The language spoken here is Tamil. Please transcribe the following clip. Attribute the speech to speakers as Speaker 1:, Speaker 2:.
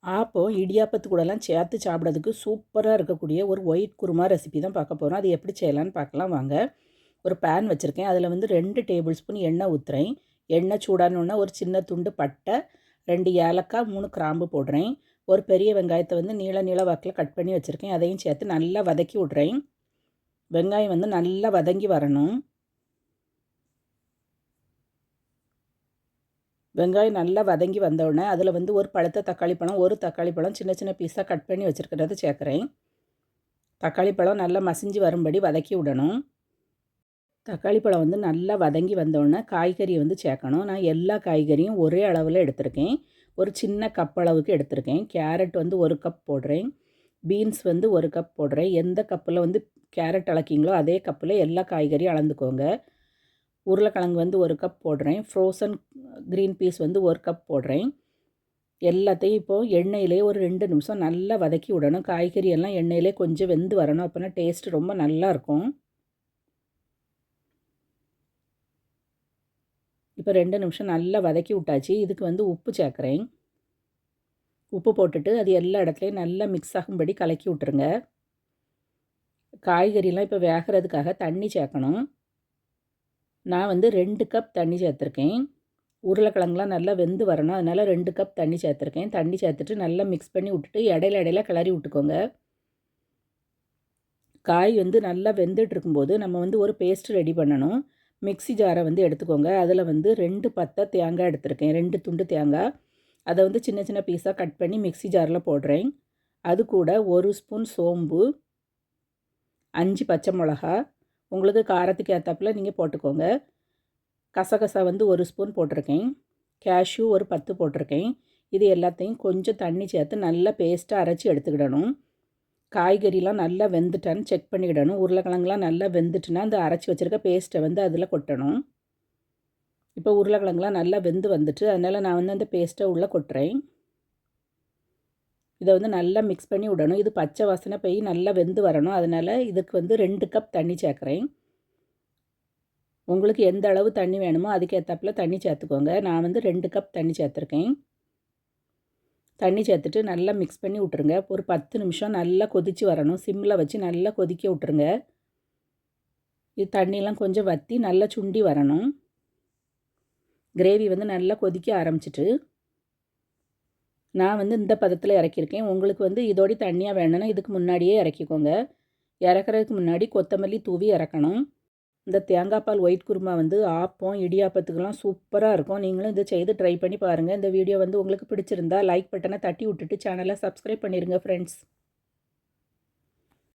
Speaker 1: ஆப்பம் இடியாப்பத்து கூடலாம் சேர்த்து சாப்பிட்றதுக்கு சூப்பராக இருக்கக்கூடிய ஒரு ஒயிட் குருமா ரெசிபி தான் பார்க்க போகிறோம். அது எப்படி செய்யலான்னு பார்க்கலாம் வாங்க. ஒரு பேன் வச்சுருக்கேன். அதில் வந்து 2 டேபிள் ஸ்பூன் எண்ணெய் ஊற்றுறேன். எண்ணெய் சூடானோடனே ஒரு சின்ன துண்டு பட்டை, 2 ஏலக்காய், 3 கிராம்பு போடுறேன். ஒரு பெரிய வெங்காயத்தை வந்து நீள நீள வாக்கில் கட் பண்ணி வச்சுருக்கேன். அதையும் சேர்த்து நல்லா வதக்கி விட்றேன். வெங்காயம் வந்து நல்லா வதங்கி வரணும். வெங்காயம் நல்லா வதங்கி வந்தோடனே அதில் வந்து ஒரு பழுத்த தக்காளி பழம், ஒரு தக்காளி பழம் சின்ன சின்ன பீஸாக கட் பண்ணி வச்சுருக்கிறத சேர்க்குறேன். தக்காளி பழம் நல்லா மசிஞ்சு வரும்படி வதக்கி விடணும். தக்காளி பழம் வந்து நல்லா வதங்கி வந்தோடனே காய்கறியை வந்து சேர்க்கணும். நான் எல்லா காய்கறியும் ஒரே அளவில் எடுத்திருக்கேன். ஒரு சின்ன கப் அளவுக்கு எடுத்திருக்கேன். கேரட் வந்து 1 கப் போடுறேன். பீன்ஸ் வந்து 1 கப் போடுறேன். எந்த கப்பில் வந்து கேரட் அளக்கிங்களோ அதே கப்பில் எல்லா காய்கறியும் அளந்துக்கோங்க. உருளைக்கிழங்கு வந்து 1 கப் போடுறேன். ஃப்ரோசன் க்ரீன் பீஸ் வந்து 1 கப் போடுறேன். எல்லாத்தையும் இப்போது எண்ணெயிலே ஒரு 2 நிமிஷம் நல்லா வதக்கி விடணும். காய்கறி எல்லாம் எண்ணெயிலே கொஞ்சம் வெந்து வரணும். அப்போனா டேஸ்ட்டு ரொம்ப நல்லாயிருக்கும். இப்போ 2 நிமிஷம் நல்லா வதக்கி விட்டாச்சு. இதுக்கு வந்து உப்பு சேர்க்குறேன். உப்பு போட்டுட்டு அது எல்லா இடத்துலையும் நல்லா மிக்ஸ் ஆகும்படி கலக்கி விட்டுருங்க. காய்கறிலாம் இப்போ வேகிறதுக்காக தண்ணி சேர்க்கணும். நான் வந்து 2 கப் தண்ணி சேர்த்துருக்கேன். உருளைக்கிழங்குலாம் நல்லா வெந்து வரணும். அதனால் 2 கப் தண்ணி சேர்த்துருக்கேன். தண்ணி சேர்த்துட்டு நல்லா மிக்ஸ் பண்ணி விட்டுட்டு இடையில கிளறி விட்டுக்கோங்க. காய் வந்து நல்லா வெந்துட்டு இருக்கும்போது நம்ம வந்து ஒரு பேஸ்ட் ரெடி பண்ணணும். மிக்ஸி ஜாரை வந்து எடுத்துக்கோங்க. அதில் வந்து 2 பத்தை தேங்காய் எடுத்திருக்கேன். 2 துண்டு தேங்காய். அதை வந்து சின்ன சின்ன பீஸாக கட் பண்ணி மிக்ஸி ஜாரில் போடுறேன். அது கூட 1 ஸ்பூன் சோம்பு, 5 பச்சை மிளகா, உங்களுக்கு காரத்துக்கு ஏற்றாப்புல நீங்கள் போட்டுக்கோங்க. கசகசா வந்து 1 ஸ்பூன் போட்டிருக்கேன். கேஷ்யூ ஒரு 10 போட்டிருக்கேன். இது எல்லாத்தையும் கொஞ்சம் தண்ணி சேர்த்து நல்லா பேஸ்ட்டாக அரைச்சி எடுத்துக்கிடணும். காய்கறிலாம் நல்லா வெந்துட்டான்னு செக் பண்ணிக்கிடணும். உருளைக்கிழங்குலாம் நல்லா வெந்துட்டுனா அந்த அரைச்சி வச்சுருக்க பேஸ்ட்டை வந்து அதில் கொட்டணும். இப்போ உருளைக்கிழங்குலாம் நல்லா வெந்து வந்துட்டு அதனால் நான் வந்து அந்த பேஸ்ட்டை உள்ளே கொட்டுறேன். இதை வந்து நல்லா மிக்ஸ் பண்ணி விடணும். இது பச்சை வாசனை போய் நல்லா வெந்து வரணும். அதனால் இதுக்கு வந்து 2 கப் தண்ணி சேர்க்குறேன். உங்களுக்கு எந்த அளவு தண்ணி வேணுமோ அதுக்கேற்றாப்புல தண்ணி சேர்த்துக்கோங்க. நான் வந்து 2 கப் தண்ணி சேர்த்துருக்கேன். தண்ணி சேர்த்துட்டு நல்லா மிக்ஸ் பண்ணி விட்ருங்க. ஒரு 10 நிமிஷம் நல்லா கொதித்து வரணும். சிம்மில் வச்சு நல்லா கொதிக்க விட்ருங்க. இது தண்ணியெலாம் கொஞ்சம் வற்றி நல்லா சுண்டி வரணும். கிரேவி வந்து நல்லா கொதிக்க ஆரம்பிச்சிட்டு நான் வந்து இந்த பதத்தில் இறக்கியிருக்கேன். உங்களுக்கு வந்து இதோடி தண்ணியாக வேணும்னா இதுக்கு முன்னாடியே இறக்கிக்கோங்க. இறக்குறதுக்கு முன்னாடி கொத்தமல்லி தூவி இறக்கணும். இந்த தேங்காய் பால் ஒயிட் குருமா வந்து ஆப்பம், இடியாப்பத்துக்கெல்லாம் சூப்பராக இருக்கும். நீங்களும் இதை செய்து ட்ரை பண்ணி பாருங்கள். இந்த வீடியோ வந்து உங்களுக்கு பிடிச்சிருந்தா லைக் பட்டனை தட்டி விட்டுட்டு சேனலை சப்ஸ்கிரைப் பண்ணிடுங்க ஃப்ரெண்ட்ஸ்.